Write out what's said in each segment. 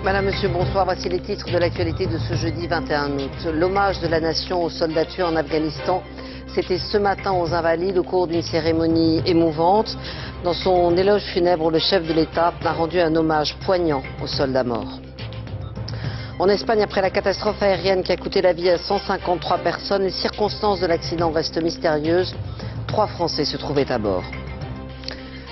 Madame, Monsieur, bonsoir. Voici les titres de l'actualité de ce jeudi 21 août. L'hommage de la nation aux soldats tués en Afghanistan, c'était ce matin aux Invalides au cours d'une cérémonie émouvante. Dans son éloge funèbre, le chef de l'État a rendu un hommage poignant aux soldats morts. En Espagne, après la catastrophe aérienne qui a coûté la vie à 153 personnes, les circonstances de l'accident restent mystérieuses. 3 Français se trouvaient à bord.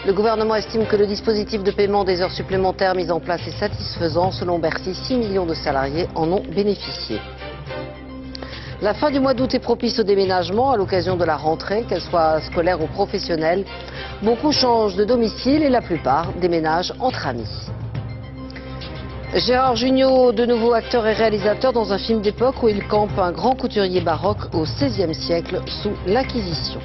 Le gouvernement estime que le dispositif de paiement des heures supplémentaires mis en place est satisfaisant. Selon Bercy, 6 millions de salariés en ont bénéficié. La fin du mois d'août est propice au déménagement à l'occasion de la rentrée, qu'elle soit scolaire ou professionnelle. Beaucoup changent de domicile et la plupart déménagent entre amis. Gérard Jugnot, de nouveau acteur et réalisateur dans un film d'époque où il campe un grand couturier baroque au XVIe siècle sous l'Inquisition.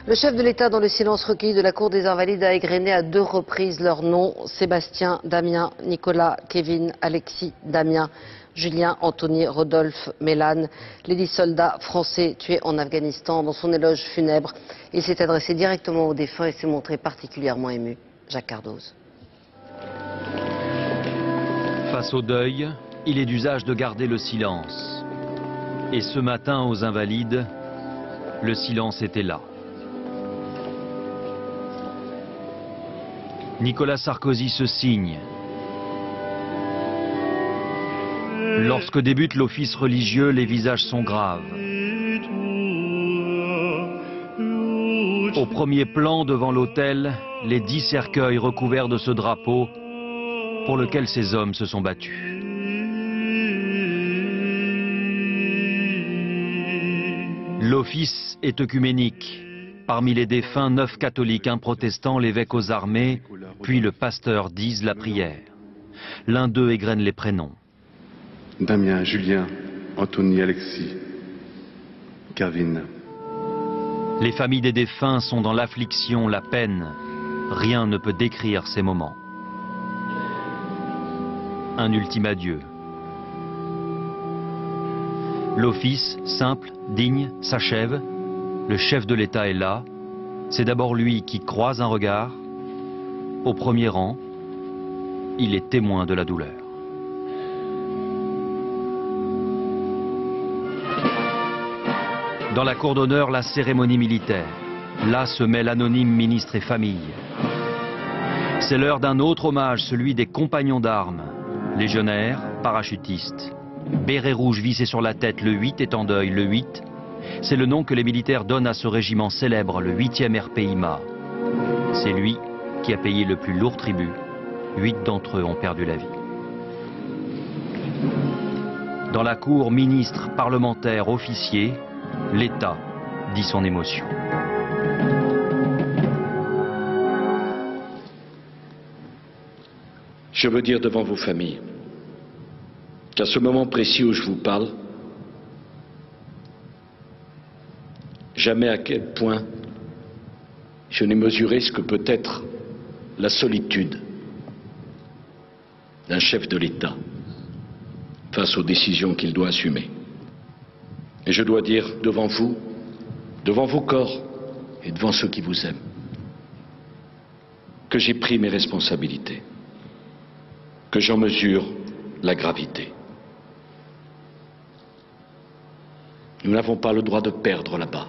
Le chef de l'État, dans le silence recueilli de la Cour des Invalides, a égrené à 2 reprises leurs noms: Sébastien, Damien, Nicolas, Kevin, Alexis, Damien, Julien, Anthony, Rodolphe, Mélane, les 10 soldats français tués en Afghanistan. Dans son éloge funèbre, il s'est adressé directement aux défunts et s'est montré particulièrement ému. Jacques Cardoz. Face au deuil, il est d'usage de garder le silence. Et ce matin, aux Invalides, le silence était là. Nicolas Sarkozy se signe. Lorsque débute l'office religieux, les visages sont graves. Au premier plan, devant l'autel, les 10 cercueils recouverts de ce drapeau pour lequel ces hommes se sont battus. L'office est œcuménique. Parmi les défunts, 9 catholiques, 1 protestant, l'évêque aux armées, puis le pasteur disent la prière. L'un d'eux égrène les prénoms. Damien, Julien, Anthony, Alexis, Kevin. Les familles des défunts sont dans l'affliction, la peine. Rien ne peut décrire ces moments. Un ultime adieu. L'office, simple, digne, s'achève. Le chef de l'État est là. C'est d'abord lui qui croise un regard. Au premier rang, il est témoin de la douleur. Dans la cour d'honneur, la cérémonie militaire. Là se mêlent anonymes, ministres et familles. C'est l'heure d'un autre hommage, celui des compagnons d'armes. Légionnaires, parachutistes. Béret rouge vissé sur la tête, le 8 est en deuil. Le 8, c'est le nom que les militaires donnent à ce régiment célèbre, le 8e RPIMA. C'est lui qui a payé le plus lourd tribut. 8 d'entre eux ont perdu la vie. Dans la cour, ministres, parlementaires, officiers, l'État dit son émotion. Je veux dire devant vos familles qu'à ce moment précis où je vous parle, jamais à quel point je n'ai mesuré ce que peut être la solitude d'un chef de l'État face aux décisions qu'il doit assumer. Et je dois dire devant vous, devant vos corps et devant ceux qui vous aiment, que j'ai pris mes responsabilités, que j'en mesure la gravité. Nous n'avons pas le droit de perdre là-bas.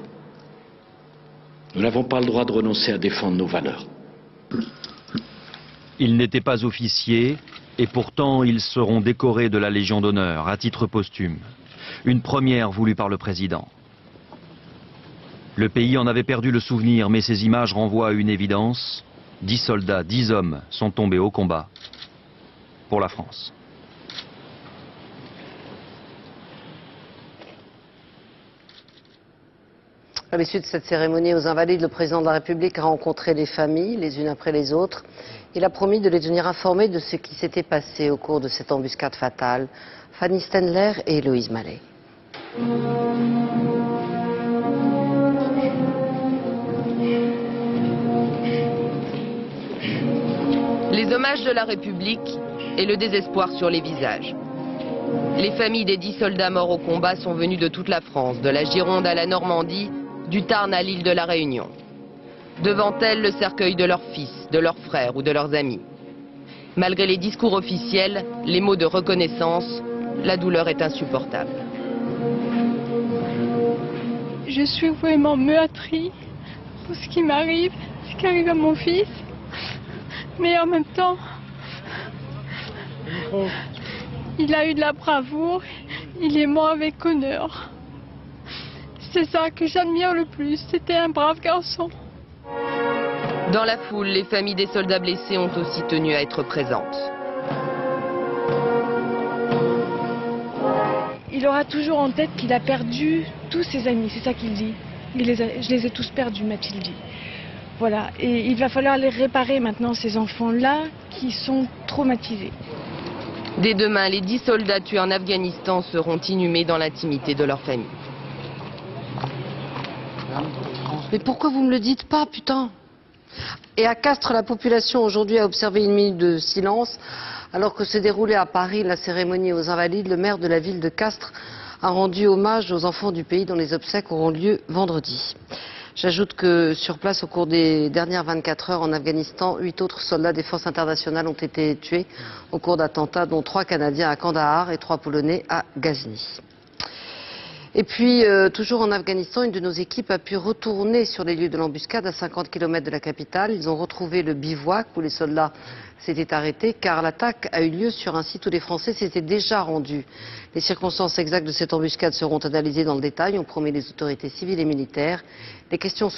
Nous n'avons pas le droit de renoncer à défendre nos valeurs. Ils n'étaient pas officiers et pourtant ils seront décorés de la Légion d'honneur à titre posthume. Une première voulue par le président. Le pays en avait perdu le souvenir, mais ces images renvoient à une évidence. 10 soldats, 10 hommes sont tombés au combat pour la France. À l'issue de cette cérémonie aux Invalides, le président de la République a rencontré les familles, les unes après les autres. Il a promis de les tenir informés de ce qui s'était passé au cours de cette embuscade fatale. Fanny Stenler et Héloïse Mallet. Les hommages de la République et le désespoir sur les visages. Les familles des 10 soldats morts au combat sont venues de toute la France, de la Gironde à la Normandie, du Tarn à l'île de la Réunion. Devant elles, le cercueil de leurs fils, de leurs frères ou de leurs amis. Malgré les discours officiels, les mots de reconnaissance, la douleur est insupportable. Je suis vraiment meurtrie pour ce qui m'arrive, ce qui arrive à mon fils. Mais en même temps, il a eu de la bravoure, il est mort avec honneur. C'est ça que j'admire le plus, c'était un brave garçon. Dans la foule, les familles des soldats blessés ont aussi tenu à être présentes. Il aura toujours en tête qu'il a perdu tous ses amis, c'est ça qu'il dit. Je les ai tous perdus, m'a-t-il dit. Voilà, et il va falloir les réparer maintenant, ces enfants-là qui sont traumatisés. Dès demain, les 10 soldats tués en Afghanistan seront inhumés dans l'intimité de leur famille. Mais pourquoi vous me le dites pas, putain? Et à Castres, la population aujourd'hui a observé une minute de silence. Alors que se déroulait à Paris la cérémonie aux Invalides, le maire de la ville de Castres a rendu hommage aux enfants du pays dont les obsèques auront lieu vendredi. J'ajoute que sur place, au cours des dernières 24 heures en Afghanistan, 8 autres soldats des forces internationales ont été tués au cours d'attentats, dont 3 Canadiens à Kandahar et 3 Polonais à Ghazni. Et puis, toujours en Afghanistan, une de nos équipes a pu retourner sur les lieux de l'embuscade à 50 km de la capitale. Ils ont retrouvé le bivouac où les soldats s'étaient arrêtés car l'attaque a eu lieu sur un site où les Français s'étaient déjà rendus. Les circonstances exactes de cette embuscade seront analysées dans le détail, ont promis les autorités civiles et militaires. Les questions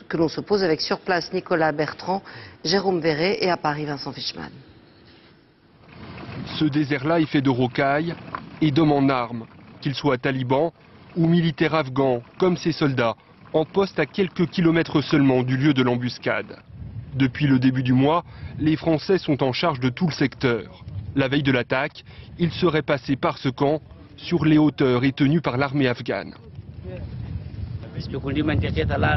que l'on se pose avec sur place Nicolas Bertrand, Jérôme Verret et à Paris Vincent Fischmann. Ce désert-là est fait de rocailles et d'hommes en armes, qu'ils soient talibans ou militaires afghans, comme ces soldats, en poste à quelques kilomètres seulement du lieu de l'embuscade. Depuis le début du mois, les Français sont en charge de tout le secteur. La veille de l'attaque, ils seraient passés par ce camp, sur les hauteurs et tenus par l'armée afghane.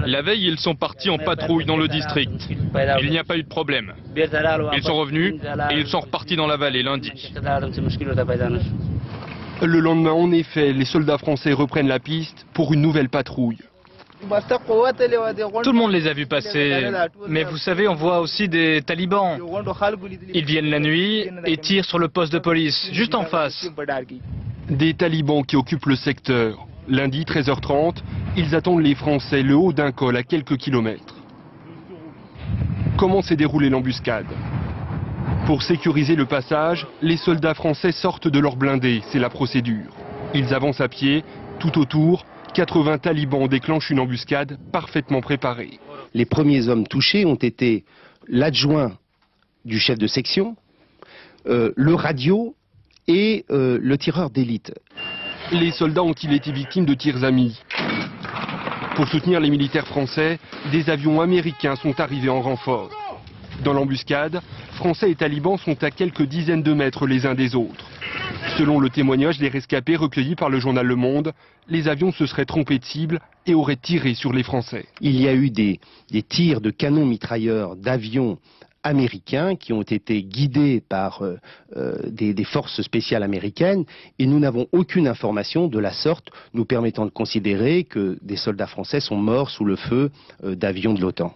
La veille, ils sont partis en patrouille dans le district. Il n'y a pas eu de problème. Ils sont revenus et ils sont repartis dans la vallée lundi. Le lendemain, en effet, les soldats français reprennent la piste pour une nouvelle patrouille. Tout le monde les a vus passer, mais vous savez, on voit aussi des talibans. Ils viennent la nuit et tirent sur le poste de police, juste en face. Des talibans qui occupent le secteur. Lundi, 13h30, ils attendent les Français le haut d'un col à quelques kilomètres. Comment s'est déroulée l'embuscade? Pour sécuriser le passage, les soldats français sortent de leurs blindés, c'est la procédure. Ils avancent à pied, tout autour, 80 talibans déclenchent une embuscade parfaitement préparée. Les premiers hommes touchés ont été l'adjoint du chef de section, le radio et le tireur d'élite. Les soldats ont-ils été victimes de tirs amis? Pour soutenir les militaires français, des avions américains sont arrivés en renfort. Dans l'embuscade, Français et talibans sont à quelques dizaines de mètres les uns des autres. Selon le témoignage des rescapés recueillis par le journal Le Monde, les avions se seraient trompés de cible et auraient tiré sur les Français. Il y a eu des tirs de canons mitrailleurs d'avions américains qui ont été guidés par des forces spéciales américaines et nous n'avons aucune information de la sorte nous permettant de considérer que des soldats français sont morts sous le feu d'avions de l'OTAN.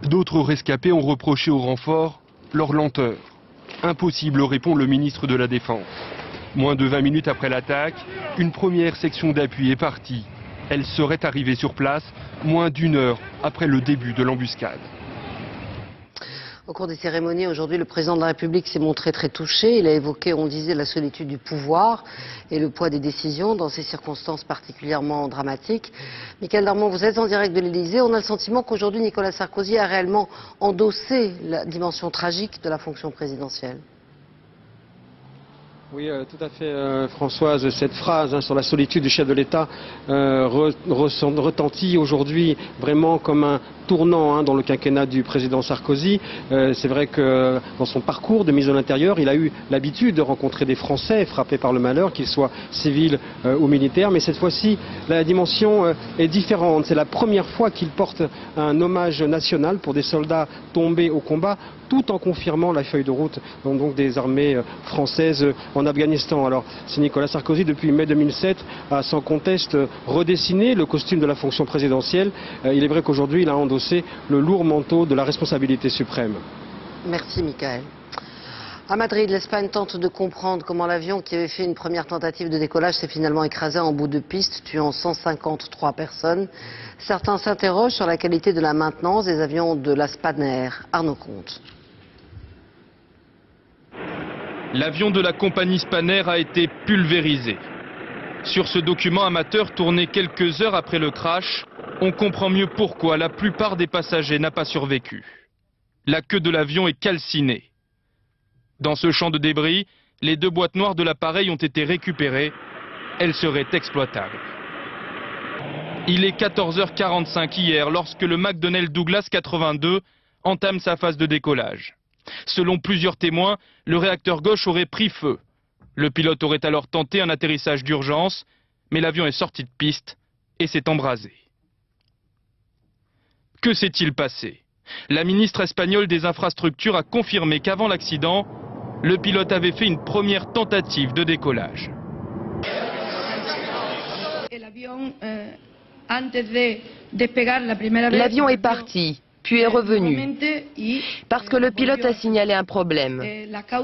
D'autres rescapés ont reproché au renfort leur lenteur. Impossible, répond le ministre de la Défense. Moins de 20 minutes après l'attaque, une première section d'appui est partie. Elle serait arrivée sur place moins d'une heure après le début de l'embuscade. Au cours des cérémonies, aujourd'hui, le président de la République s'est montré très touché. Il a évoqué, on disait, la solitude du pouvoir et le poids des décisions dans ces circonstances particulièrement dramatiques. Michaël Darmon, vous êtes en direct de l'Élysée. On a le sentiment qu'aujourd'hui, Nicolas Sarkozy a réellement endossé la dimension tragique de la fonction présidentielle. Oui, tout à fait, Françoise. Cette phrase sur la solitude du chef de l'État retentit aujourd'hui vraiment comme un tournant dans le quinquennat du président Sarkozy. C'est vrai que dans son parcours de mise à l'intérieur, il a eu l'habitude de rencontrer des Français frappés par le malheur, qu'ils soient civils ou militaires. Mais cette fois-ci, la dimension est différente. C'est la première fois qu'il porte un hommage national pour des soldats tombés au combat, tout en confirmant la feuille de route donc des armées françaises en Afghanistan. Alors, c'est Nicolas Sarkozy, depuis mai 2007, a sans conteste redessiné le costume de la fonction présidentielle. Il est vrai qu'aujourd'hui, il a endossé le lourd manteau de la responsabilité suprême. Merci, Michaël. À Madrid, l'Espagne tente de comprendre comment l'avion qui avait fait une première tentative de décollage s'est finalement écrasé en bout de piste, tuant 153 personnes. Certains s'interrogent sur la qualité de la maintenance des avions de la Spanair. Arnaud Comte. L'avion de la compagnie Spanair a été pulvérisé. Sur ce document amateur tourné quelques heures après le crash, on comprend mieux pourquoi la plupart des passagers n'a pas survécu. La queue de l'avion est calcinée. Dans ce champ de débris, les 2 boîtes noires de l'appareil ont été récupérées. Elles seraient exploitables. Il est 14h45 hier lorsque le McDonnell Douglas 82 entame sa phase de décollage. Selon plusieurs témoins, le réacteur gauche aurait pris feu. Le pilote aurait alors tenté un atterrissage d'urgence, mais l'avion est sorti de piste et s'est embrasé. Que s'est-il passé? La ministre espagnole des Infrastructures a confirmé qu'avant l'accident, le pilote avait fait une première tentative de décollage. L'avion est parti, puis est revenu, parce que le pilote a signalé un problème,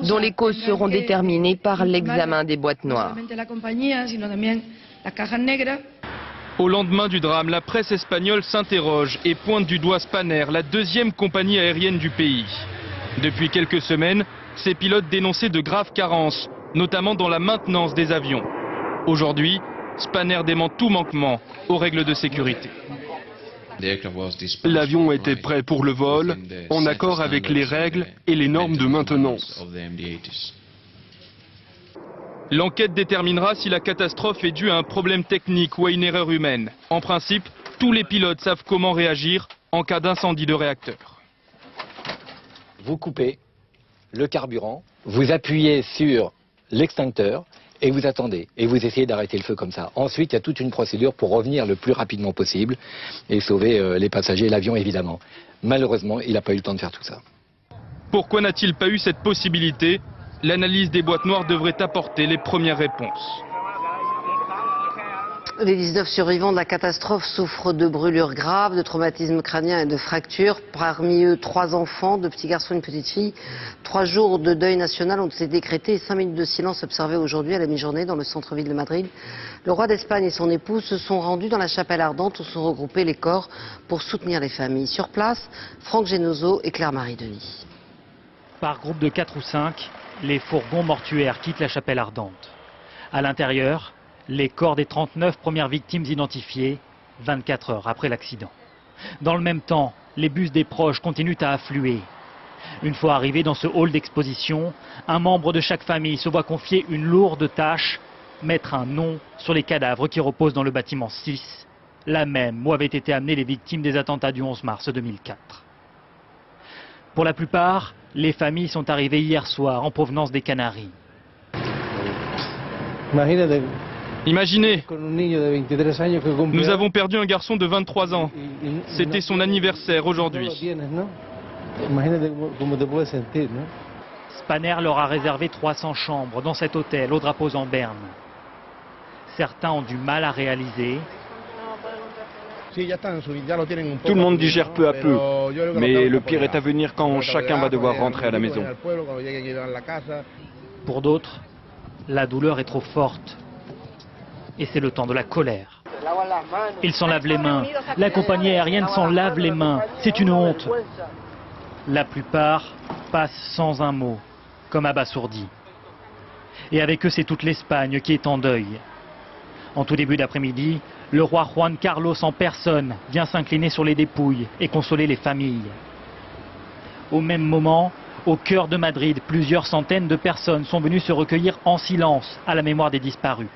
dont les causes seront déterminées par l'examen des boîtes noires. Au lendemain du drame, la presse espagnole s'interroge et pointe du doigt Spanair, la 2e compagnie aérienne du pays. Depuis quelques semaines, ces pilotes dénonçaient de graves carences, notamment dans la maintenance des avions. Aujourd'hui, Spanair dément tout manquement aux règles de sécurité. L'avion était prêt pour le vol, en accord avec les règles et les normes de maintenance. L'enquête déterminera si la catastrophe est due à un problème technique ou à une erreur humaine. En principe, tous les pilotes savent comment réagir en cas d'incendie de réacteur. Vous coupez le carburant, vous appuyez sur l'extincteur et vous attendez. Et vous essayez d'arrêter le feu comme ça. Ensuite, il y a toute une procédure pour revenir le plus rapidement possible et sauver les passagers et l'avion évidemment. Malheureusement, il n'a pas eu le temps de faire tout ça. Pourquoi n'a-t-il pas eu cette possibilité? L'analyse des boîtes noires devrait apporter les premières réponses. Les 19 survivants de la catastrophe souffrent de brûlures graves, de traumatismes crâniens et de fractures. Parmi eux, 3 enfants, 2 petits garçons et une petite fille. 3 jours de deuil national ont été décrétés et 5 minutes de silence observés aujourd'hui à la mi-journée dans le centre-ville de Madrid. Le roi d'Espagne et son épouse se sont rendus dans la chapelle ardente où sont regroupés les corps pour soutenir les familles. Sur place, Franck Genozo et Claire-Marie Denis. Par groupe de 4 ou 5, les fourgons mortuaires quittent la chapelle ardente. À l'intérieur, les corps des 39 premières victimes identifiées 24 heures après l'accident. Dans le même temps, les bus des proches continuent à affluer. Une fois arrivé dans ce hall d'exposition, un membre de chaque famille se voit confier une lourde tâche, mettre un nom sur les cadavres qui reposent dans le bâtiment 6, la même où avaient été amenées les victimes des attentats du 11 mars 2004. Pour la plupart, les familles sont arrivées hier soir en provenance des Canaries. Imaginez, nous avons perdu un garçon de 23 ans. C'était son anniversaire aujourd'hui. Spanair leur a réservé 300 chambres dans cet hôtel aux drapeaux en berne. Certains ont du mal à réaliser. Tout le monde digère peu à peu, mais le pire est à venir quand chacun va devoir rentrer à la maison. Pour d'autres, la douleur est trop forte. Et c'est le temps de la colère. Ils s'en lavent les mains. La compagnie aérienne s'en lave les mains. C'est une honte. La plupart passent sans un mot, comme abasourdis. Et avec eux, c'est toute l'Espagne qui est en deuil. En tout début d'après-midi, le roi Juan Carlos en personne vient s'incliner sur les dépouilles et consoler les familles. Au même moment, au cœur de Madrid, plusieurs centaines de personnes sont venues se recueillir en silence à la mémoire des disparus.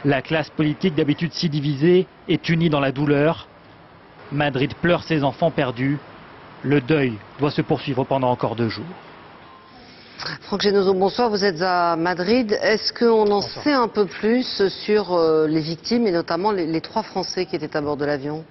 La classe politique, d'habitude si divisée, est unie dans la douleur. Madrid pleure ses enfants perdus. Le deuil doit se poursuivre pendant encore 2 jours. Franck Genozo, bonsoir. Vous êtes à Madrid. Est-ce qu'on en sait un peu plus sur les victimes et notamment les 3 Français qui étaient à bord de l'avion?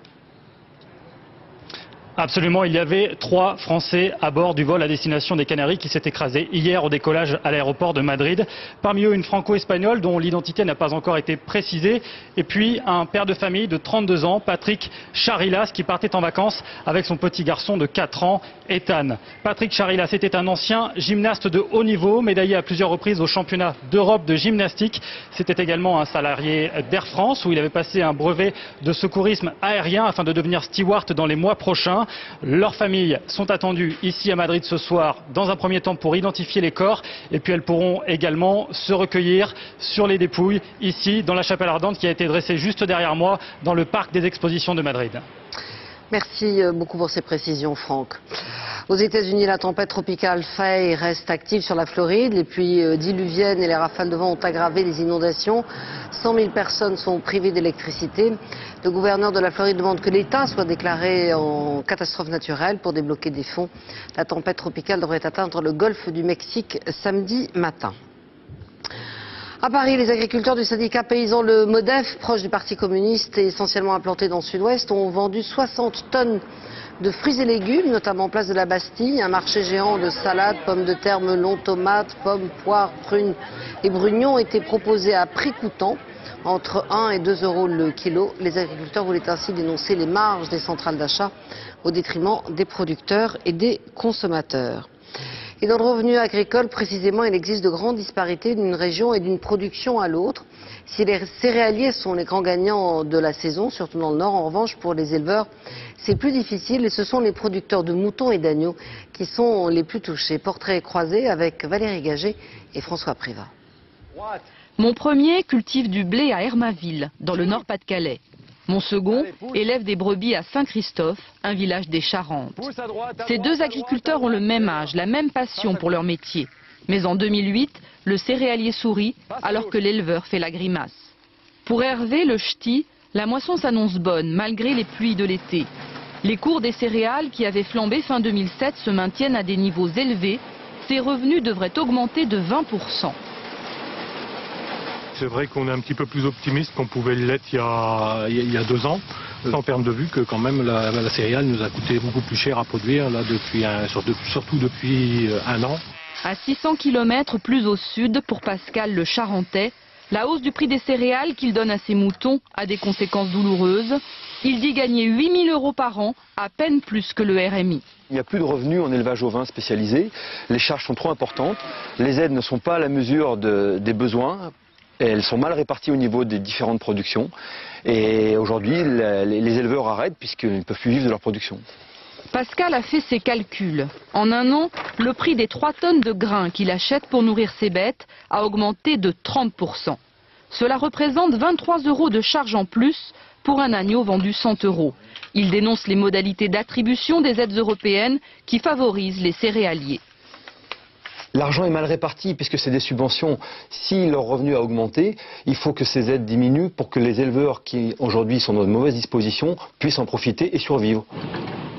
Absolument, il y avait 3 Français à bord du vol à destination des Canaries qui s'est écrasé hier au décollage à l'aéroport de Madrid. Parmi eux, une franco-espagnole dont l'identité n'a pas encore été précisée. Et puis un père de famille de 32 ans, Patrick Charilas, qui partait en vacances avec son petit garçon de 4 ans, Ethan. Patrick Charilas était un ancien gymnaste de haut niveau, médaillé à plusieurs reprises au championnat d'Europe de gymnastique. C'était également un salarié d'Air France où il avait passé un brevet de secourisme aérien afin de devenir steward dans les mois prochains. Leurs familles sont attendues ici à Madrid ce soir, dans un premier temps pour identifier les corps, et puis elles pourront également se recueillir sur les dépouilles, ici dans la chapelle ardente qui a été dressée juste derrière moi, dans le parc des expositions de Madrid. Merci beaucoup pour ces précisions, Franck. Aux États-Unis, la tempête tropicale Faye reste active sur la Floride. Les pluies diluviennes et les rafales de vent ont aggravé les inondations. 100 000 personnes sont privées d'électricité. Le gouverneur de la Floride demande que l'État soit déclaré en catastrophe naturelle pour débloquer des fonds. La tempête tropicale devrait atteindre le golfe du Mexique samedi matin. À Paris, les agriculteurs du syndicat paysan le MODEF, proche du Parti communiste et essentiellement implanté dans le sud-ouest, ont vendu 60 tonnes de fruits et légumes, notamment place de la Bastille. Un marché géant de salades, pommes de terre, melons, tomates, pommes, poires, prunes et brugnons était proposé à prix coûtant, entre 1 et 2 euros le kilo. Les agriculteurs voulaient ainsi dénoncer les marges des centrales d'achat au détriment des producteurs et des consommateurs. Et dans le revenu agricole, précisément, il existe de grandes disparités d'une région et d'une production à l'autre. Si les céréaliers sont les grands gagnants de la saison, surtout dans le Nord, en revanche, pour les éleveurs, c'est plus difficile et ce sont les producteurs de moutons et d'agneaux qui sont les plus touchés. Portrait croisé avec Valérie Gagé et François Privat. Mon premier cultive du blé à Hermaville, dans le Nord-Pas-de-Calais. Mon second élève des brebis à Saint-Christophe, un village des Charentes. Ces 2 agriculteurs ont le même âge, la même passion pour leur métier. Mais en 2008, le céréalier sourit alors que l'éleveur fait la grimace. Pour Hervé, le ch'ti, la moisson s'annonce bonne malgré les pluies de l'été. Les cours des céréales qui avaient flambé fin 2007 se maintiennent à des niveaux élevés. Ses revenus devraient augmenter de 20%. C'est vrai qu'on est un petit peu plus optimiste qu'on pouvait l'être il y a 2 ans. Sans perdre de vue que quand même la céréale nous a coûté beaucoup plus cher à produire, là, surtout depuis 1 an. À 600 km plus au sud, pour Pascal le Charentais, la hausse du prix des céréales qu'il donne à ses moutons a des conséquences douloureuses. Il dit gagner 8 000 € par an, à peine plus que le RMI. Il n'y a plus de revenus en élevage ovin spécialisé, les charges sont trop importantes, les aides ne sont pas à la mesure des besoins. Et elles sont mal réparties au niveau des différentes productions. Et aujourd'hui, les éleveurs arrêtent puisqu'ils ne peuvent plus vivre de leur production. Pascal a fait ses calculs. En 1 an, le prix des 3 tonnes de grains qu'il achète pour nourrir ses bêtes a augmenté de 30%. Cela représente 23 € de charge en plus pour un agneau vendu 100 €. Il dénonce les modalités d'attribution des aides européennes qui favorisent les céréaliers. L'argent est mal réparti puisque c'est des subventions. Si leur revenu a augmenté, il faut que ces aides diminuent pour que les éleveurs qui aujourd'hui sont dans de mauvaises dispositions puissent en profiter et survivre.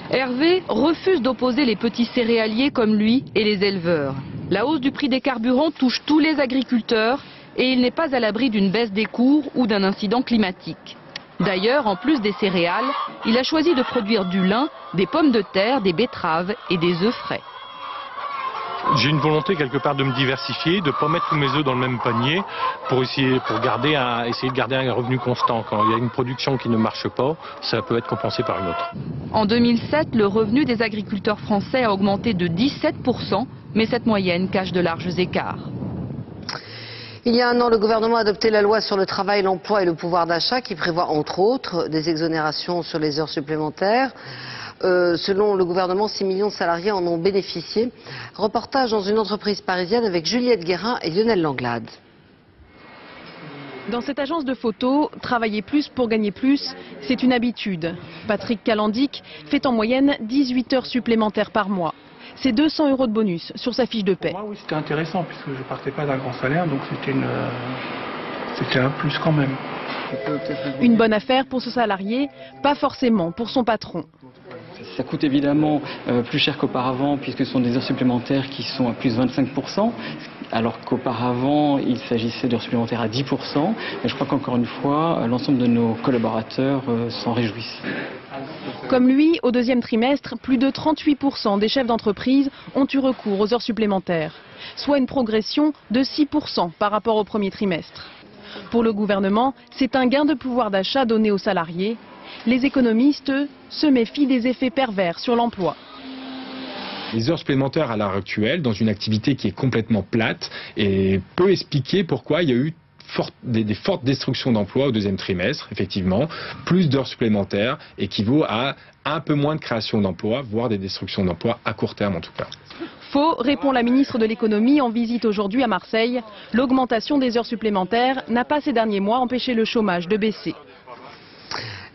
Hervé refuse d'opposer les petits céréaliers comme lui et les éleveurs. La hausse du prix des carburants touche tous les agriculteurs et il n'est pas à l'abri d'une baisse des cours ou d'un incident climatique. D'ailleurs, en plus des céréales, il a choisi de produire du lin, des pommes de terre, des betteraves et des œufs frais. J'ai une volonté quelque part de me diversifier, de ne pas mettre tous mes œufs dans le même panier pour essayer de garder un revenu constant. Quand il y a une production qui ne marche pas, ça peut être compensé par une autre. En 2007, le revenu des agriculteurs français a augmenté de 17%, mais cette moyenne cache de larges écarts. Il y a 1 an, le gouvernement a adopté la loi sur le travail, l'emploi et le pouvoir d'achat qui prévoit entre autres des exonérations sur les heures supplémentaires. Selon le gouvernement, 6 millions de salariés en ont bénéficié. Reportage dans une entreprise parisienne avec Juliette Guérin et Lionel Langlade. Dans cette agence de photos, travailler plus pour gagner plus, c'est une habitude. Patrick Calandic fait en moyenne 18 heures supplémentaires par mois. C'est 200 € de bonus sur sa fiche de paie. Pour moi, oui, c'était intéressant puisque je ne partais pas d'un grand salaire, donc c'était un plus quand même. Une bonne affaire pour ce salarié, pas forcément pour son patron. Ça coûte évidemment plus cher qu'auparavant puisque ce sont des heures supplémentaires qui sont à plus de 25%, alors qu'auparavant il s'agissait d'heures supplémentaires à 10%. Et je crois qu'encore une fois, l'ensemble de nos collaborateurs s'en réjouissent. Comme lui, au deuxième trimestre, plus de 38% des chefs d'entreprise ont eu recours aux heures supplémentaires, soit une progression de 6% par rapport au premier trimestre. Pour le gouvernement, c'est un gain de pouvoir d'achat donné aux salariés. Les économistes, eux, se méfient des effets pervers sur l'emploi. Les heures supplémentaires à l'heure actuelle, dans une activité qui est complètement plate, et peut expliquer pourquoi il y a eu des fortes destructions d'emplois au deuxième trimestre, effectivement. Plus d'heures supplémentaires équivaut à un peu moins de création d'emplois, voire des destructions d'emplois à court terme en tout cas. Faux, répond la ministre de l'économie en visite aujourd'hui à Marseille. L'augmentation des heures supplémentaires n'a pas ces derniers mois empêché le chômage de baisser.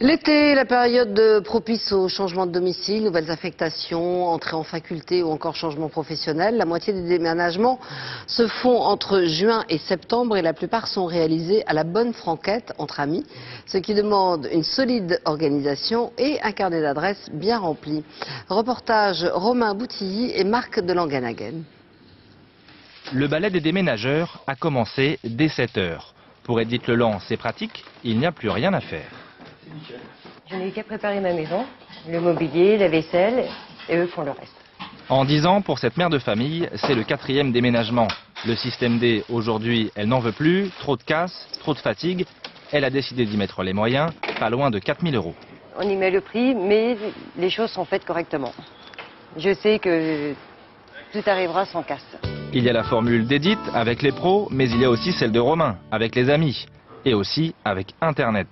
L'été, la période propice au changement de domicile, nouvelles affectations, entrées en faculté ou encore changement professionnel. La moitié des déménagements se font entre juin et septembre et la plupart sont réalisés à la bonne franquette entre amis, ce qui demande une solide organisation et un carnet d'adresses bien rempli. Reportage Romain Boutilly et Marc de Langenhagen. Le balai des déménageurs a commencé dès 7 heures. Pour Edith Leland, c'est pratique, il n'y a plus rien à faire. Je n'ai qu'à préparer ma maison, le mobilier, la vaisselle, et eux font le reste. En 10 ans, pour cette mère de famille, c'est le 4e déménagement. Le système D, aujourd'hui, elle n'en veut plus, trop de casse, trop de fatigue. Elle a décidé d'y mettre les moyens, pas loin de 4 000 €. On y met le prix, mais les choses sont faites correctement. Je sais que tout arrivera sans casse. Il y a la formule d'Edith avec les pros, mais il y a aussi celle de Romain avec les amis. Et aussi avec Internet.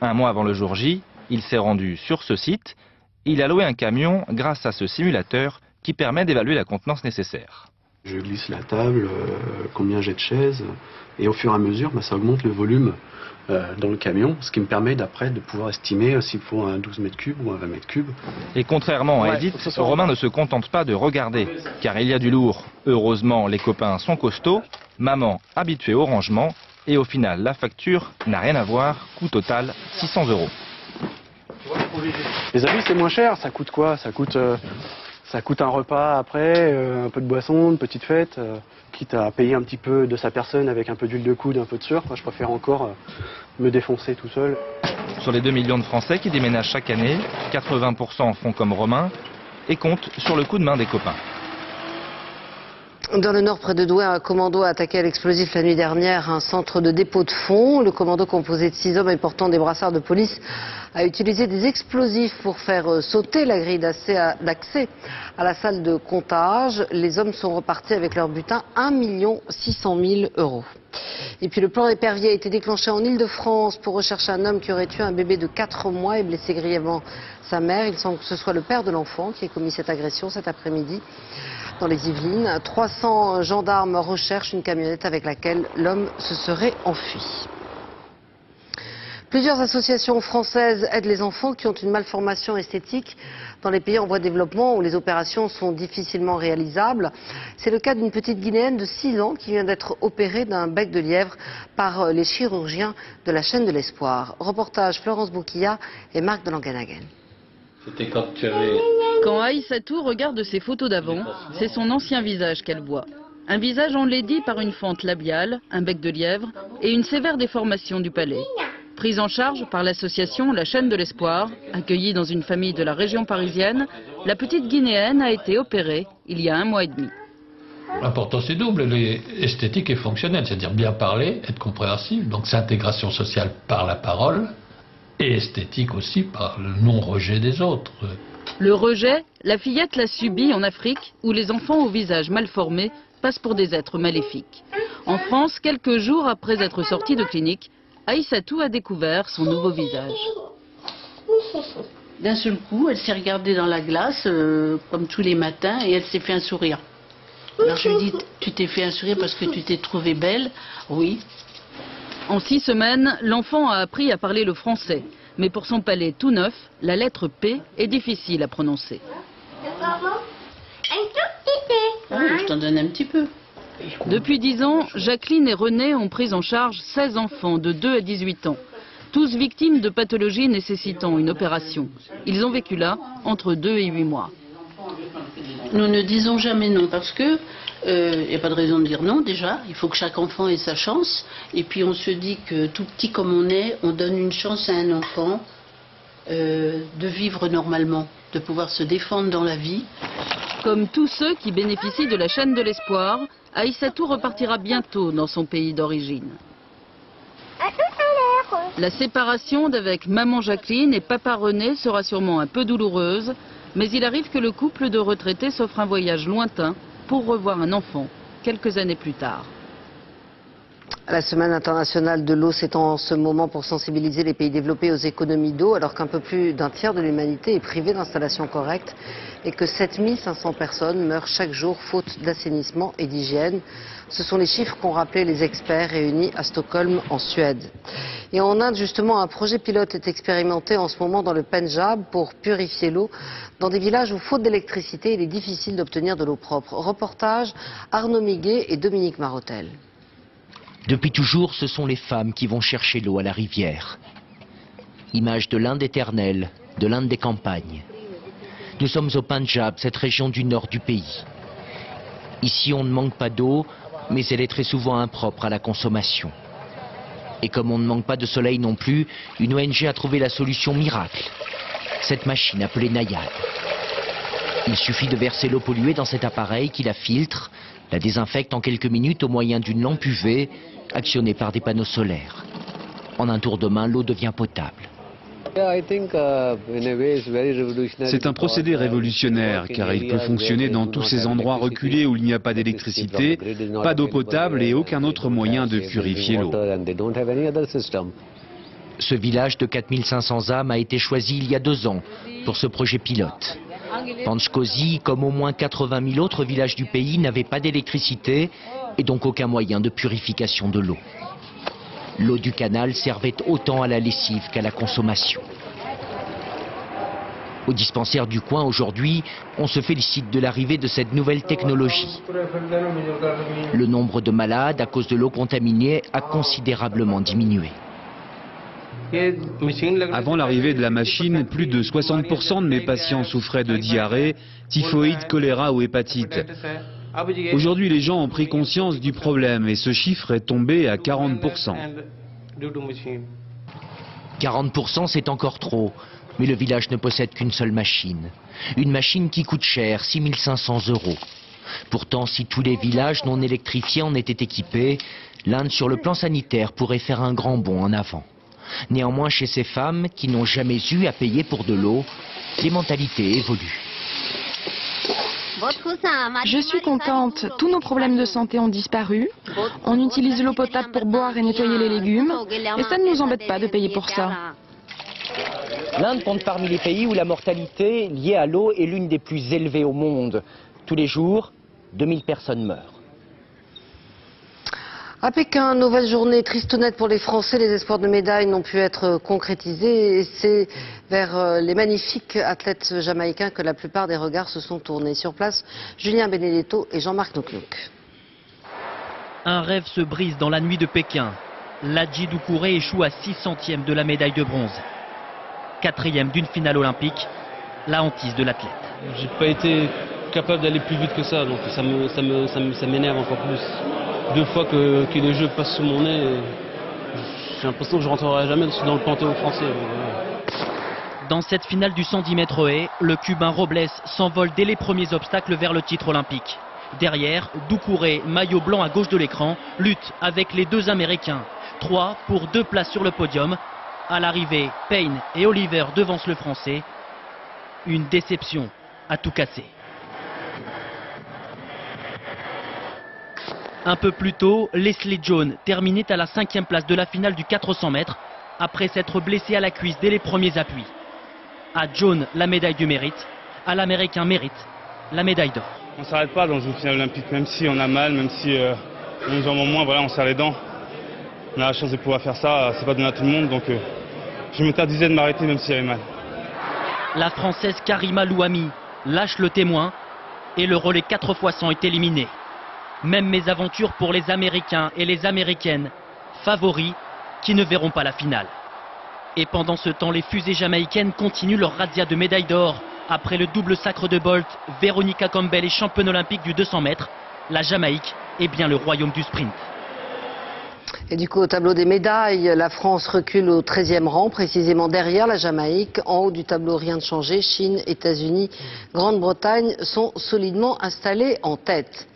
Un mois avant le jour J, il s'est rendu sur ce site. Il a loué un camion grâce à ce simulateur qui permet d'évaluer la contenance nécessaire. Je glisse la table, combien j'ai de chaises, et au fur et à mesure, ça augmente le volume dans le camion, ce qui me permet d'après de pouvoir estimer s'il faut un 12 mètres cubes ou un 20 mètres cubes. Et contrairement à Edith, Romain ne se contente pas de regarder, car il y a du lourd. Heureusement, les copains sont costauds, maman habituée au rangement, et au final, la facture n'a rien à voir, coût total 600 €. Les amis, c'est moins cher, ça coûte quoi? Ça coûte un repas après, un peu de boisson, une petite fête, quitte à payer un petit peu de sa personne avec un peu d'huile de coude, un peu de sucre. Je préfère encore me défoncer tout seul. Sur les 2 millions de Français qui déménagent chaque année, 80% font comme Romain et comptent sur le coup de main des copains. Dans le nord, près de Douai, un commando a attaqué à l'explosif la nuit dernière un centre de dépôt de fonds. Le commando, composé de 6 hommes et portant des brassards de police, a utilisé des explosifs pour faire sauter la grille d'accès à la salle de comptage. Les hommes sont repartis avec leur butin, 1 600 000 €. Et puis le plan épervier a été déclenché en Ile-de-France pour rechercher un homme qui aurait tué un bébé de 4 mois et blessé grièvement sa mère. Il semble que ce soit le père de l'enfant qui ait commis cette agression cet après-midi. Dans les Yvelines, 300 gendarmes recherchent une camionnette avec laquelle l'homme se serait enfui. Plusieurs associations françaises aident les enfants qui ont une malformation esthétique dans les pays en voie de développement où les opérations sont difficilement réalisables. C'est le cas d'une petite Guinéenne de 6 ans qui vient d'être opérée d'un bec de lièvre par les chirurgiens de la chaîne de l'Espoir. Reportage Florence Bouquilla et Marc de Langenhagen. C'était quand tu avais... Quand Aïssatou regarde ses photos d'avant, c'est son ancien visage qu'elle voit. Un visage enlaidi par une fente labiale, un bec de lièvre et une sévère déformation du palais. Prise en charge par l'association La Chaîne de l'Espoir, accueillie dans une famille de la région parisienne, la petite Guinéenne a été opérée il y a 1 mois et demi. L'importance est double, elle est esthétique et fonctionnelle, c'est-à-dire bien parler, être compréhensible, donc c'est intégration sociale par la parole et esthétique aussi par le non-rejet des autres. Le rejet, la fillette l'a subi en Afrique, où les enfants au visage mal formé passent pour des êtres maléfiques. En France, quelques jours après être sortie de clinique, Aïssatou a découvert son nouveau visage. D'un seul coup, elle s'est regardée dans la glace, comme tous les matins, et elle s'est fait un sourire. Alors je lui ai dit, tu t'es fait un sourire parce que tu t'es trouvée belle? Oui. En 6 semaines, l'enfant a appris à parler le français. Mais pour son palais tout neuf, la lettre P est difficile à prononcer. Je t'en donne un petit peu. Depuis 10 ans, Jacqueline et René ont pris en charge 16 enfants de 2 à 18 ans. Tous victimes de pathologies nécessitant une opération. Ils ont vécu là entre 2 et 8 mois. Nous ne disons jamais non parce que il n'y a pas de raison de dire non déjà. Il faut que chaque enfant ait sa chance. Et puis on se dit que tout petit comme on est, on donne une chance à un enfant de vivre normalement, de pouvoir se défendre dans la vie. Comme tous ceux qui bénéficient de la chaîne de l'espoir, Aïssatou repartira bientôt dans son pays d'origine. La séparation d'avec maman Jacqueline et papa René sera sûrement un peu douloureuse, mais il arrive que le couple de retraités s'offre un voyage lointain pour revoir un enfant quelques années plus tard. La semaine internationale de l'eau s'étend en ce moment pour sensibiliser les pays développés aux économies d'eau, alors qu'un peu plus d'un tiers de l'humanité est privée d'installations correctes et que 7500 personnes meurent chaque jour faute d'assainissement et d'hygiène. Ce sont les chiffres qu'ont rappelé les experts réunis à Stockholm en Suède. Et en Inde, justement, un projet pilote est expérimenté en ce moment dans le Pendjab pour purifier l'eau dans des villages où, faute d'électricité, il est difficile d'obtenir de l'eau propre. Reportage Arnaud Miguet et Dominique Marotel. Depuis toujours, ce sont les femmes qui vont chercher l'eau à la rivière. Image de l'Inde éternelle, de l'Inde des campagnes. Nous sommes au Pendjab, cette région du nord du pays. Ici, on ne manque pas d'eau, mais elle est très souvent impropre à la consommation. Et comme on ne manque pas de soleil non plus, une ONG a trouvé la solution miracle. Cette machine appelée Nayad. Il suffit de verser l'eau polluée dans cet appareil qui la filtre, la désinfecte en quelques minutes au moyen d'une lampe UV actionnée par des panneaux solaires. En un tour de main, l'eau devient potable. C'est un procédé révolutionnaire car il peut fonctionner dans tous ces endroits reculés où il n'y a pas d'électricité, pas d'eau potable et aucun autre moyen de purifier l'eau. Ce village de 4500 âmes a été choisi il y a 2 ans pour ce projet pilote. Panchkosi, comme au moins 80 000 autres villages du pays, n'avait pas d'électricité et donc aucun moyen de purification de l'eau. L'eau du canal servait autant à la lessive qu'à la consommation. Au dispensaire du coin, aujourd'hui, on se félicite de l'arrivée de cette nouvelle technologie. Le nombre de malades à cause de l'eau contaminée a considérablement diminué. Avant l'arrivée de la machine, plus de 60% de mes patients souffraient de diarrhée, typhoïde, choléra ou hépatite. Aujourd'hui, les gens ont pris conscience du problème et ce chiffre est tombé à 40%. 40%, c'est encore trop, mais le village ne possède qu'une seule machine. Une machine qui coûte cher, 6 500 €. Pourtant, si tous les villages non électrifiés en étaient équipés, l'Inde, sur le plan sanitaire, pourrait faire un grand bond en avant. Néanmoins, chez ces femmes qui n'ont jamais eu à payer pour de l'eau, les mentalités évoluent. Je suis contente, tous nos problèmes de santé ont disparu. On utilise l'eau potable pour boire et nettoyer les légumes. Et ça ne nous embête pas de payer pour ça. L'Inde compte parmi les pays où la mortalité liée à l'eau est l'une des plus élevées au monde. Tous les jours, 2000 personnes meurent. À Pékin, nouvelle journée triste ou nette pour les Français. Les espoirs de médailles n'ont pu être concrétisés et c'est vers les magnifiques athlètes jamaïcains que la plupart des regards se sont tournés. Sur place, Julien Benedetto et Jean-Marc Nouknouk. Un rêve se brise dans la nuit de Pékin. Ladji Doucouré échoue à 6 centièmes de la médaille de bronze. 4e d'une finale olympique, la hantise de l'athlète. J'ai pas été capable d'aller plus vite que ça, donc ça m'énerve encore plus. 2 fois que les Jeux passent sous mon nez, j'ai l'impression que je rentrerai jamais dans le panthéon français. Dans cette finale du 110 mètres haies, le Cubain Robles s'envole dès les premiers obstacles vers le titre olympique. Derrière, Doucouré, maillot blanc à gauche de l'écran, lutte avec les 2 Américains. 3 pour 2 places sur le podium. À l'arrivée, Payne et Oliver devancent le Français. Une déception à tout casser. Un peu plus tôt, Leslie Jones terminait à la 5e place de la finale du 400 mètres après s'être blessé à la cuisse dès les premiers appuis. À Jones, la médaille du mérite. À l'Américain mérite la médaille d'or. On ne s'arrête pas dans une finale olympique, même si on a mal, même si on a une jambe en moins, voilà, on serre les dents. On a la chance de pouvoir faire ça, c'est pas donné à tout le monde, donc je m'interdisais de m'arrêter même s'il y avait mal. La Française Karima Louami lâche le témoin et le relais 4x100 est éliminé. Même mésaventure pour les Américains et les Américaines, favoris qui ne verront pas la finale. Et pendant ce temps, les fusées jamaïcaines continuent leur razzia de médailles d'or. Après le double sacre de Bolt, Veronica Campbell est championne olympique du 200 mètres. La Jamaïque est bien le royaume du sprint. Et du coup, au tableau des médailles, la France recule au 13e rang, précisément derrière la Jamaïque. En haut du tableau, rien de changé. Chine, États-Unis, Grande-Bretagne sont solidement installés en tête.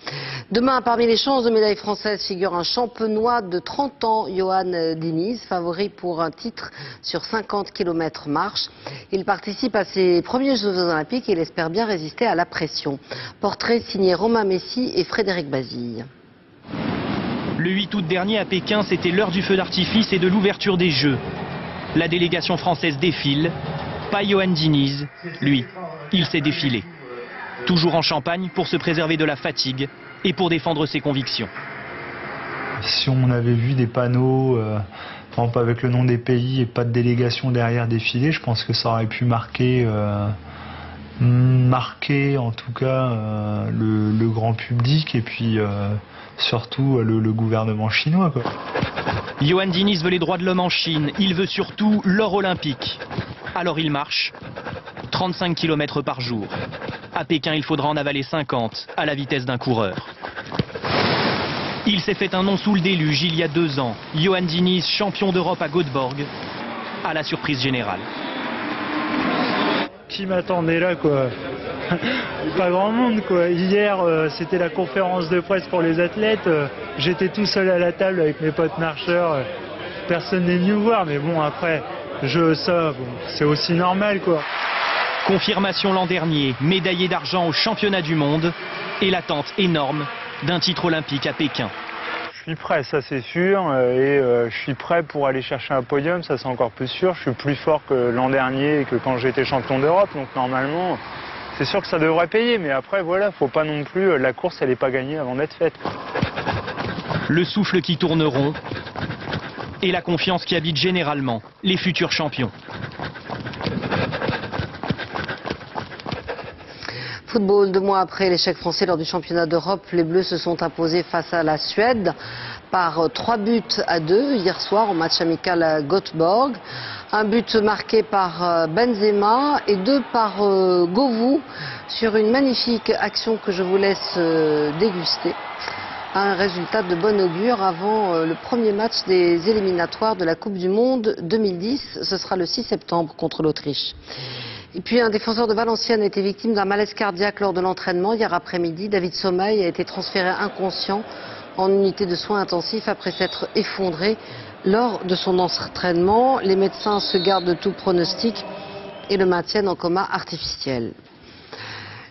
Demain, parmi les chances de médailles françaises figure un champenois de 30 ans, Yohann Diniz, favori pour un titre sur 50 km marche. Il participe à ses premiers Jeux Olympiques et il espère bien résister à la pression. Portrait signé Romain Messi et Frédéric Bazille. Le 8 août dernier à Pékin, c'était l'heure du feu d'artifice et de l'ouverture des Jeux. La délégation française défile. Pas Yohann Diniz, lui, il s'est défilé. Toujours en Champagne pour se préserver de la fatigue et pour défendre ses convictions. Si on avait vu des panneaux, par exemple avec le nom des pays et pas de délégation derrière défiler, je pense que ça aurait pu marquer en tout cas le grand public et puis surtout le gouvernement chinois, quoi. Yohann Diniz veut les droits de l'homme en Chine, il veut surtout l'or olympique. Alors il marche, 35 km par jour. À Pékin, il faudra en avaler 50 à la vitesse d'un coureur. Il s'est fait un nom sous le déluge il y a 2 ans. Yohann Diniz, champion d'Europe à Göteborg, à la surprise générale. Qui m'attendait là, quoi? Pas grand monde, quoi. Hier, c'était la conférence de presse pour les athlètes. J'étais tout seul à la table avec mes potes marcheurs. Personne n'est venu me voir, mais bon, après, c'est aussi normal, quoi. Confirmation l'an dernier, médaillé d'argent au championnat du monde et l'attente énorme d'un titre olympique à Pékin. Je suis prêt, ça c'est sûr, et je suis prêt pour aller chercher un podium, ça c'est encore plus sûr. Je suis plus fort que l'an dernier et que quand j'étais champion d'Europe, donc normalement, c'est sûr que ça devrait payer, mais après voilà, faut pas non plus, la course elle n'est pas gagnée avant d'être faite. Le souffle qui tourne rond et la confiance qui habite généralement les futurs champions. Football, 2 mois après l'échec français lors du championnat d'Europe, les Bleus se sont imposés face à la Suède par 3-2 hier soir au match amical à Göteborg. Un but marqué par Benzema et 2 par Govou sur une magnifique action que je vous laisse déguster. Un résultat de bon augure avant le premier match des éliminatoires de la Coupe du Monde 2010. Ce sera le 6 septembre contre l'Autriche. Et puis un défenseur de Valenciennes a été victime d'un malaise cardiaque lors de l'entraînement hier après-midi. David Sommeil a été transféré inconscient en unité de soins intensifs après s'être effondré lors de son entraînement. Les médecins se gardent de tout pronostic et le maintiennent en coma artificiel.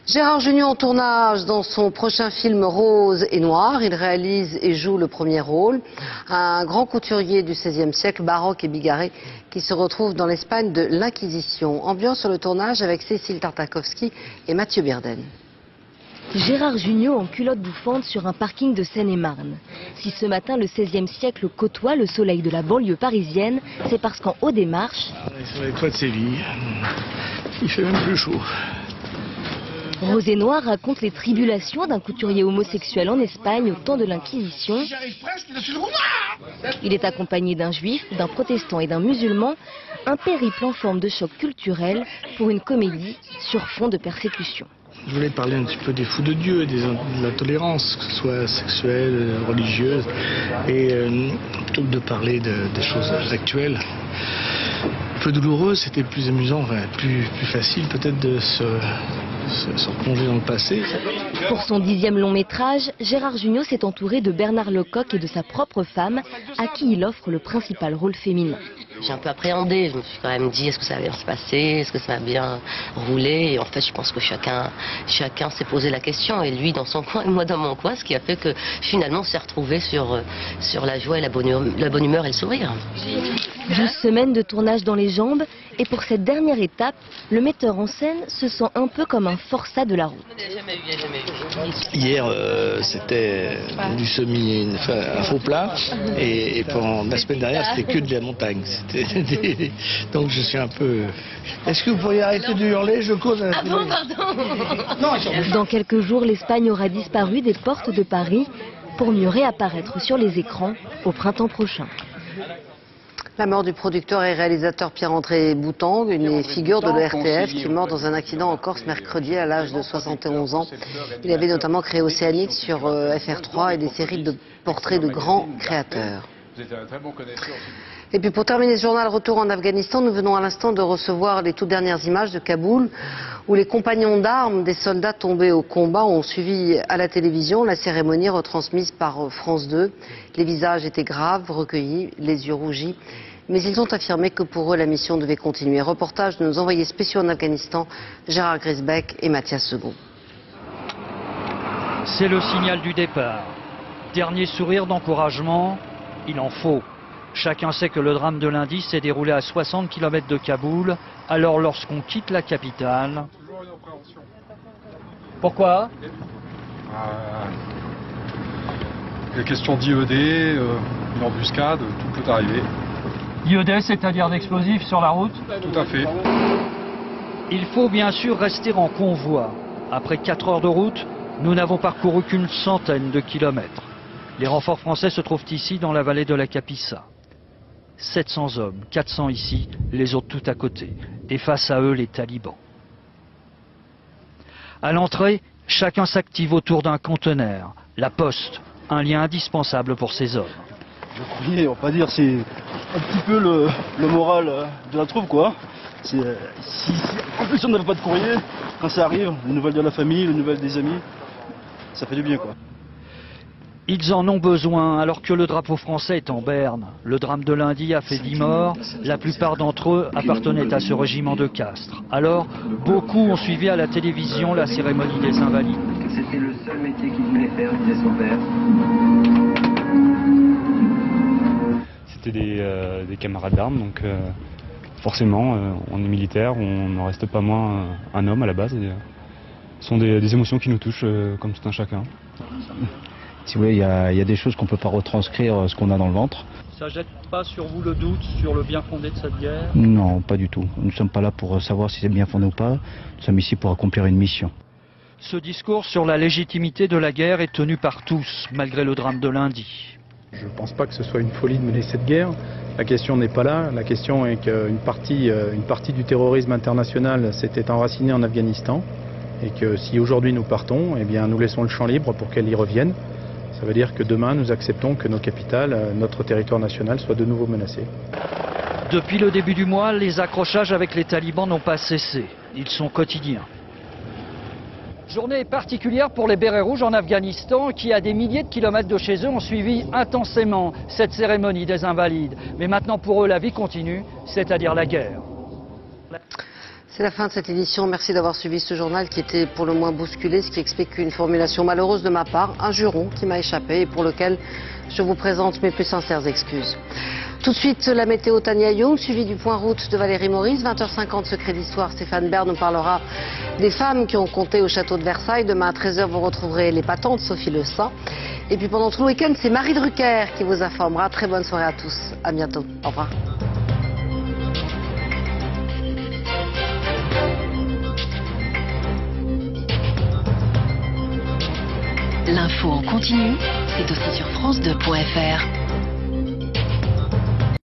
Gérard Jugnot en tournage dans son prochain film Rose et Noir. Il réalise et joue le premier rôle. Un grand couturier du XVIe siècle, baroque et bigarré, qui se retrouve dans l'Espagne de l'Inquisition. Ambiance sur le tournage avec Cécile Tartakovsky et Mathieu Birden. Gérard Jugnot en culotte bouffante sur un parking de Seine-et-Marne. Si ce matin le XVIe siècle côtoie le soleil de la banlieue parisienne, c'est parce qu'en haut des marches... Sur les toits de Séville, il fait même plus chaud. Rose et Noir raconte les tribulations d'un couturier homosexuel en Espagne au temps de l'Inquisition. Il est accompagné d'un juif, d'un protestant et d'un musulman. Un périple en forme de choc culturel pour une comédie sur fond de persécution. Je voulais parler un petit peu des fous de Dieu, de la tolérance, que ce soit sexuelle, religieuse, et plutôt que de parler des choses actuelles. Un peu douloureux, c'était plus amusant, plus facile peut-être de se replonger dans le passé. Pour son 10e long métrage, Gérard Jugnot s'est entouré de Bernard Lecoq et de sa propre femme, à qui il offre le principal rôle féminin. J'ai un peu appréhendé, je me suis quand même dit est-ce que ça va bien se passer, est-ce que ça va bien rouler, et en fait je pense que chacun s'est posé la question, et lui dans son coin et moi dans mon coin, ce qui a fait que finalement on s'est retrouvés sur la joie et la bonne humeur et le sourire. 12 semaines de tournage dans les jambes, et pour cette dernière étape, le metteur en scène se sent un peu comme un forçat de la route. Hier, c'était du un faux plat, et pendant la semaine dernière, c'était que de la montagne. Donc je suis un peu... Est-ce que vous pourriez arrêter de hurler? Je cause... Ah bon, pardon. Dans quelques jours, l'Espagne aura disparu des portes de Paris pour mieux réapparaître sur les écrans au printemps prochain. La mort du producteur et réalisateur Pierre-André Boutang, une figure de l'ERTF qui est mort dans un accident en Corse mercredi à l'âge de 71 ans. Il avait notamment créé Océanique sur FR3 et des séries de portraits de grands créateurs. Et puis pour terminer ce journal, retour en Afghanistan, nous venons à l'instant de recevoir les toutes dernières images de Kaboul où les compagnons d'armes des soldats tombés au combat ont suivi à la télévision la cérémonie retransmise par France 2. Les visages étaient graves, recueillis, les yeux rougis, mais ils ont affirmé que pour eux la mission devait continuer. Reportage de nos envoyés spéciaux en Afghanistan, Gérard Grisbeck et Mathias Segaud. C'est le signal du départ. Dernier sourire d'encouragement, il en faut. Chacun sait que le drame de lundi s'est déroulé à 60 km de Kaboul, alors lorsqu'on quitte la capitale... Pourquoi Les questions d'IED, une embuscade, tout peut arriver. IED, c'est-à-dire d'explosifs sur la route? Tout à fait. Il faut bien sûr rester en convoi. Après 4 heures de route, nous n'avons parcouru qu'une centaine de kilomètres. Les renforts français se trouvent ici dans la vallée de la Kapisa. 700 hommes, 400 ici, les autres tout à côté. Et face à eux, les talibans. À l'entrée, chacun s'active autour d'un conteneur. La poste, un lien indispensable pour ces hommes. Le courrier, on va pas dire, c'est un petit peu le moral de la troupe, quoi. Si on n'avait pas de courrier, quand ça arrive, les nouvelles de la famille, les nouvelles des amis, ça fait du bien, quoi. Ils en ont besoin alors que le drapeau français est en berne. Le drame de lundi a fait 10 morts. La plupart d'entre eux appartenaient à ce régiment de Castres. Alors, beaucoup ont suivi à la télévision la cérémonie des Invalides. C'était le seul métier qu'il voulait faire, disait son père. C'était des camarades d'armes, donc forcément, on est militaire, on n'en reste pas moins un homme à la base. Et, ce sont des émotions qui nous touchent comme tout un chacun. Si vous voulez, il y a des choses qu'on ne peut pas retranscrire ce qu'on a dans le ventre. Ça jette pas sur vous le doute sur le bien fondé de cette guerre? Non, pas du tout. Nous ne sommes pas là pour savoir si c'est bien fondé ou pas. Nous sommes ici pour accomplir une mission. Ce discours sur la légitimité de la guerre est tenu par tous, malgré le drame de lundi. Je ne pense pas que ce soit une folie de mener cette guerre. La question n'est pas là. La question est qu'une partie du terrorisme international s'était enracinée en Afghanistan. Et que si aujourd'hui nous partons, eh bien nous laissons le champ libre pour qu'elle y revienne. Ça veut dire que demain, nous acceptons que nos capitales, notre territoire national, soient de nouveau menacés. Depuis le début du mois, les accrochages avec les talibans n'ont pas cessé. Ils sont quotidiens. Journée particulière pour les bérets rouges en Afghanistan qui, à des milliers de kilomètres de chez eux, ont suivi intensément cette cérémonie des Invalides. Mais maintenant, pour eux, la vie continue, c'est-à-dire la guerre. C'est la fin de cette édition. Merci d'avoir suivi ce journal qui était pour le moins bousculé, ce qui explique une formulation malheureuse de ma part, un juron qui m'a échappé et pour lequel je vous présente mes plus sincères excuses. Tout de suite, la météo Tania Young, suivi du point route de Valérie Maurice. 20h50, Secret d'Histoire, Stéphane Bern nous parlera des femmes qui ont compté au château de Versailles. Demain à 13h, vous retrouverez l'épatante Sophie Le Saint. Et puis pendant tout le week-end, c'est Marie Drucker qui vous informera. Très bonne soirée à tous. À bientôt. Au revoir. L'info en continu, c'est aussi sur France2.fr.